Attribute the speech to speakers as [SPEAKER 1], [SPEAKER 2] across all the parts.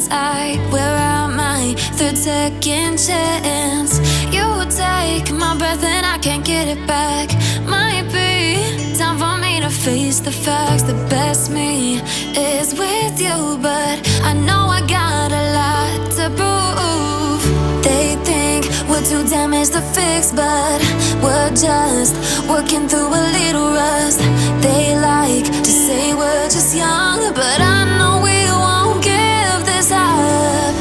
[SPEAKER 1] inside. We're at my third second chance. You take my breath and I can't get it back. Might be time for me to face the facts. The best me is with you, but I know I got a lot to prove. They think we're too damaged to fix, but we're just working through a little rust. They like to say we're just young, but I know we won't give this up.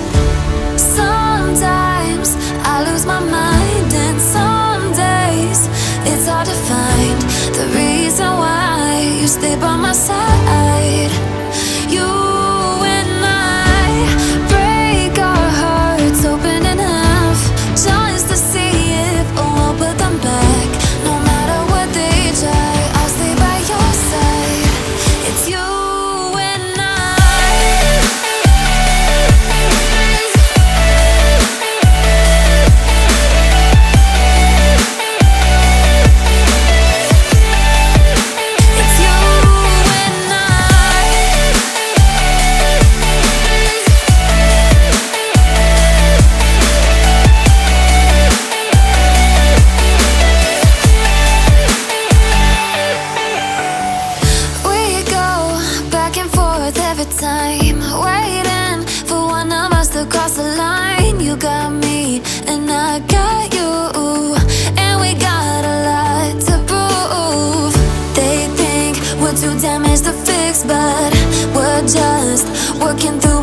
[SPEAKER 1] Sometimes I lose my mind, and some days it's hard to find the reason why you stay by my side. You and I break our hearts open in half, just to see if we'll put them back. No matter what they try, I'll stay by your side. It's you and I. It's you and I. We go back and forth every time, waiting for one of us to cross the line. You got me and I got you, and we got a lot to prove. They think we're too damaged to fix, but we're just working through